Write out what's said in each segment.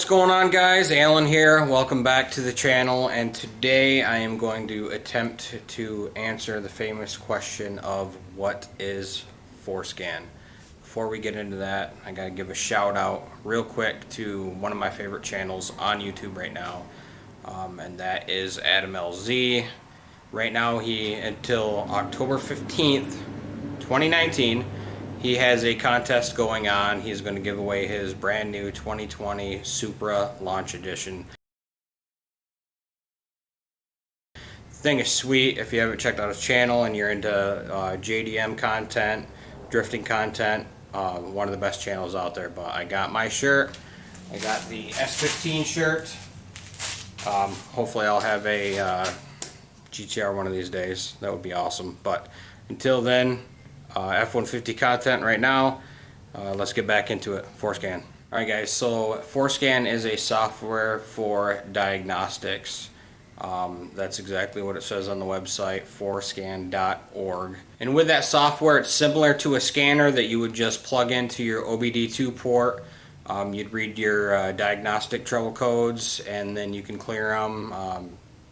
going on, guys? Alan here. Welcome back to the channel, and today I am going to attempt to answer the famous question of what is FORScan. Before we get into that, I gotta give a shout out real quick to one of my favorite channels on YouTube right now, and that is Adam LZ. Right now, he until October 15th 2019, he has a contest going on. He's going to give away his brand new 2020 Supra Launch Edition. The thing is sweet. If you haven't checked out his channel and you're into JDM content, drifting content, one of the best channels out there. But I got my shirt. I got the S15 shirt. Hopefully I'll have a GTR one of these days. That would be awesome. But until then, F-150 content right now. Let's get back into it. FORScan. Alright guys, so FORScan is a software for diagnostics. That's exactly what it says on the website, forscan.org. And with that software, it's similar to a scanner that you would just plug into your OBD2 port. You'd read your diagnostic trouble codes, and then you can clear them,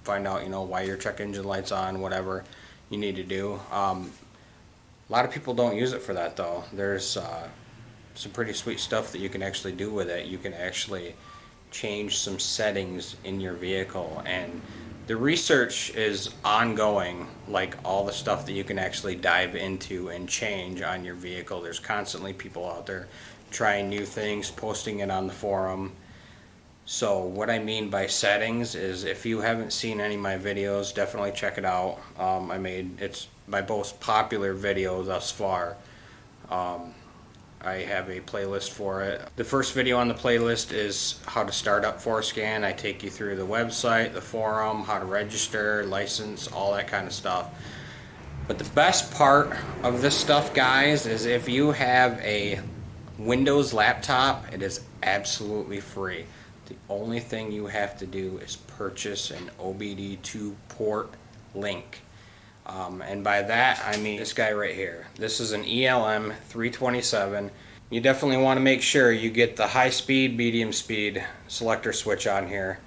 find out why your check engine light's on, whatever you need to do. A lot of people don't use it for that though. There's some pretty sweet stuff that you can actually do with it. You can actually change some settings in your vehicle, and the research is ongoing, like all the stuff that you can actually dive into and change on your vehicle. There's constantly people out there trying new things, posting it on the forum. So what I mean by settings is, if you haven't seen any of my videos, definitely check it out. It's my most popular video thus far. I have a playlist for it. The first video on the playlist is how to start up FORScan. I take you through the website, the forum, how to register, license, all that kind of stuff. But the best part of this stuff, guys, is if you have a Windows laptop, it is absolutely free. The only thing you have to do is purchase an OBD2 port link. And by that, I mean this guy right here. This is an ELM 327. You definitely want to make sure you get the high speed, medium speed selector switch on here.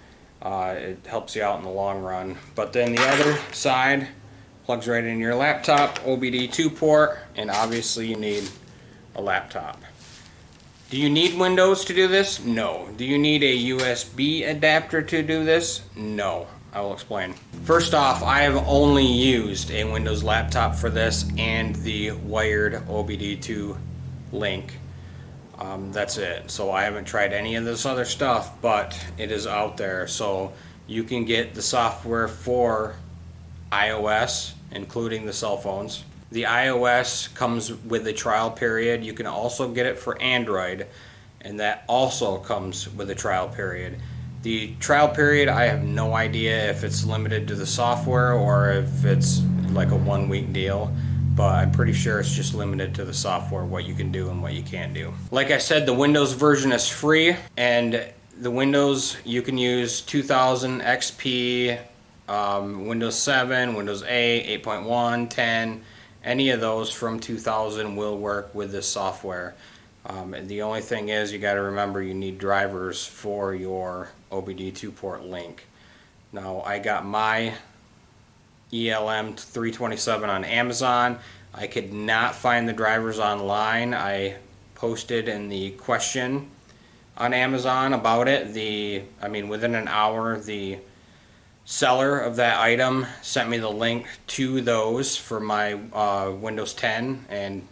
It helps you out in the long run. But then the other side plugs right in your laptop, OBD2 port, and obviously you need a laptop. Do you need Windows to do this? No. Do you need a USB adapter to do this? No. I will explain. First off, I have only used a Windows laptop for this and the wired OBD2 link. That's it. So I haven't tried any of this other stuff, but it is out there. So you can get the software for iOS, including the cell phones. The iOS comes with a trial period. You can also get it for Android, and that also comes with a trial period. The trial period, I have no idea if it's limited to the software or if it's like a 1 week deal, but I'm pretty sure it's just limited to the software, what you can do and what you can't do. Like I said, the Windows version is free, and the Windows, you can use 2000 XP, Windows 7, Windows 8, 8.1, 10, any of those from 2000 will work with this software. The only thing is, you got to remember you need drivers for your OBD2 port link. Now, I got my ELM 327 on Amazon. I could not find the drivers online. I posted in the question on Amazon about it. Within an hour, the seller of that item sent me the link to those for my Windows 10, and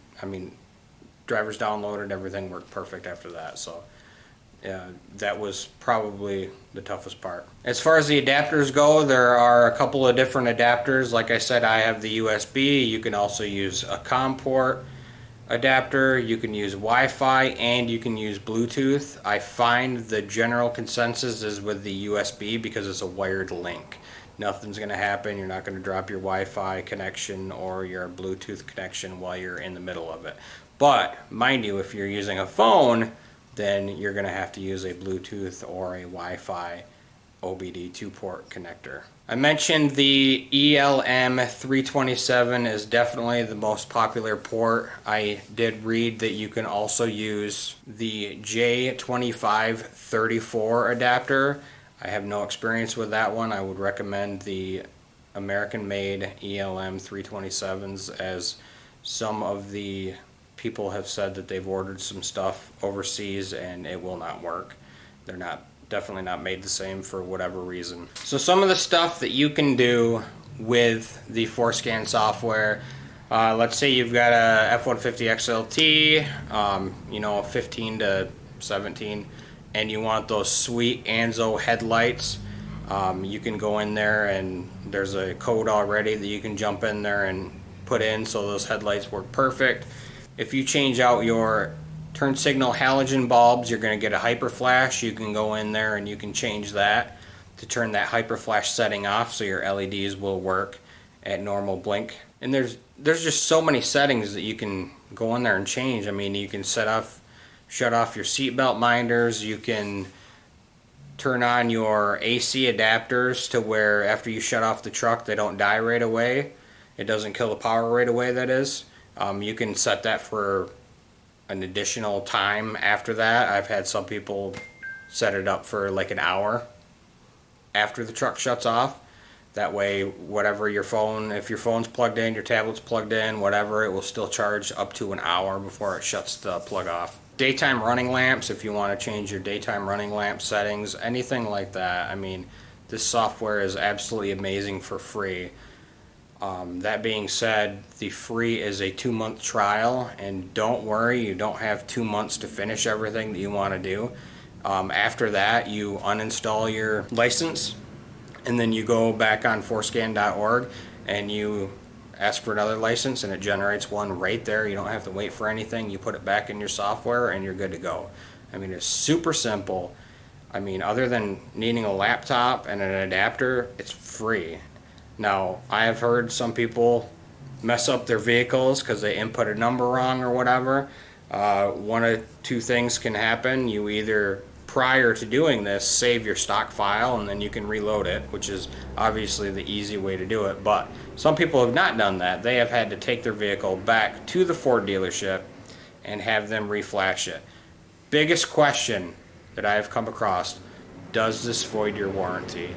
drivers downloaded, everything worked perfect after that. So that was probably the toughest part. As far as the adapters go, there are a couple of different adapters. Like I said, I have the USB. You can also use a COM port adapter. You can use Wi-Fi, and you can use Bluetooth. I find the general consensus is with the USB because it's a wired link. Nothing's going to happen. You're not going to drop your Wi-Fi connection or your Bluetooth connection while you're in the middle of it. But mind you, if you're using a phone, then you're going to have to use a Bluetooth or a Wi-Fi OBD 2-port connector. I mentioned the ELM 327 is definitely the most popular port. I did read that you can also use the J2534 adapter. I have no experience with that one. I would recommend the American-made ELM 327s, as some of the people have said that they've ordered some stuff overseas and it will not work. They're definitely not made the same for whatever reason. So some of the stuff that you can do with the FORScan software, let's say you've got a F-150 XLT, you know, 15 to 17, and you want those sweet Anzo headlights. You can go in there and there's a code already that you can jump in there and put in so those headlights work perfect. If you change out your turn signal halogen bulbs, you're going to get a hyper flash. You can go in there and you can change that to turn that hyper flash setting off so your LEDs will work at normal blink. And there's just so many settings that you can go in there and change. I mean, you can shut off your seatbelt minders. You can turn on your AC adapters to where after you shut off the truck, they don't die right away. It doesn't kill the power right away, that is. You can set that for an additional time after that. I've had some people set it up for like an hour after the truck shuts off. That way, whatever your phone, if your phone's plugged in, your tablet's plugged in, whatever, it will still charge up to an hour before it shuts the plug off. Daytime running lamps, if you want to change your daytime running lamp settings, anything like that. I mean, this software is absolutely amazing for free. That being said, the free is a 2-month trial, and don't worry, you don't have 2 months to finish everything that you want to do. After that, you uninstall your license, and then you go back on FORScan.org and you ask for another license, and it generates one right there. You don't have to wait for anything. You put it back in your software and you're good to go. I mean, it's super simple. I mean, other than needing a laptop and an adapter, it's free. Now, I have heard some people mess up their vehicles because they input a number wrong or whatever. One of two things can happen. You either, prior to doing this, save your stock file and then you can reload it, which is obviously the easy way to do it. But some people have not done that. They have had to take their vehicle back to the Ford dealership and have them reflash it. Biggest question that I have come across: does this void your warranty?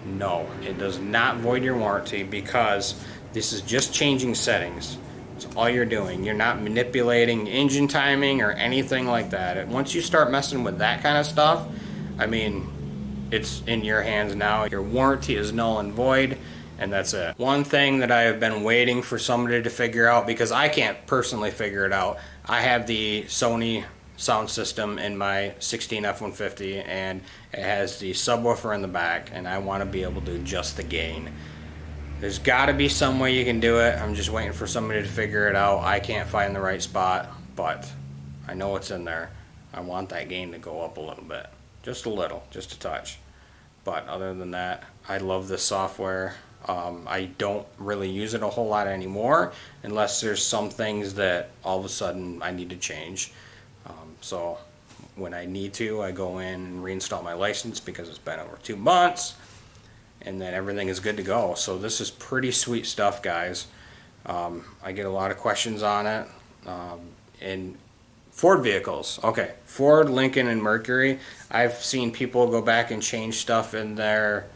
No, it does not void your warranty, because this is just changing settings. That's all you're doing. You're not manipulating engine timing or anything like that. And once you start messing with that kind of stuff, I mean, it's in your hands now. Your warranty is null and void, and that's it. One thing that I have been waiting for somebody to figure out, because I can't personally figure it out, I have the Sony sound system in my 16 F-150, and it has the subwoofer in the back, and I want to be able to adjust the gain. There's got to be some way you can do it. I'm just waiting for somebody to figure it out. I can't find the right spot, but I know it's in there. I want that gain to go up a little bit. Just a little, just a touch. But other than that, I love this software. I don't really use it a whole lot anymore, unless there's some things that all of a sudden I need to change. So when I need to, I go in and reinstall my license because it's been over 2 months, and then everything is good to go. So this is pretty sweet stuff, guys. I get a lot of questions on it. In Ford vehicles, okay, Ford, Lincoln, and Mercury, I've seen people go back and change stuff in their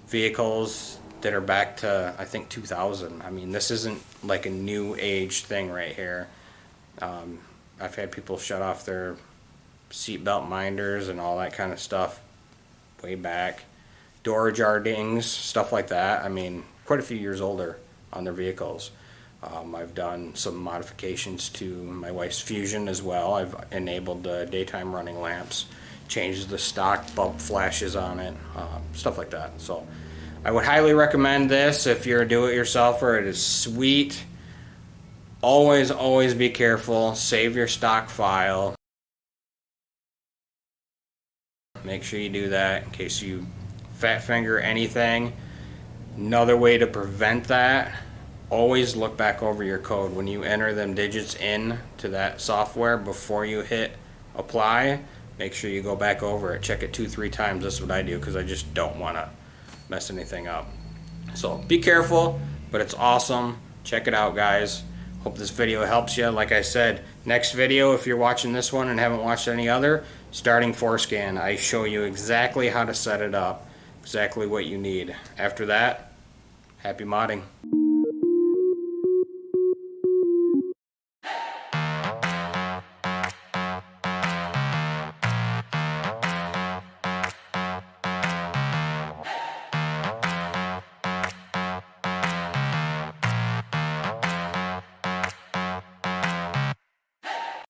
vehicles that are back to, I think, 2000. I mean, this isn't like a new age thing right here. I've had people shut off their seatbelt minders and all that kind of stuff way back. Door jar dings, stuff like that. I mean, quite a few years older on their vehicles. I've done some modifications to my wife's Fusion as well. I've enabled daytime running lamps, changed the stock bulb flashes on it, stuff like that. So I would highly recommend this if you're a do-it-yourselfer. It is sweet. Always, always be careful. Save your stock file. Make sure you do that in case you fat finger anything. Another way to prevent that, always look back over your code. When you enter them digits in to that software before you hit apply, make sure you go back over it, check it 2-3 times. That's what I do, because I just don't want to mess anything up. So be careful, but it's awesome. Check it out, guys. Hope this video helps you. Like I said, next video, if you're watching this one and haven't watched any other, starting FORScan, I show you exactly how to set it up, exactly what you need. After that, happy modding.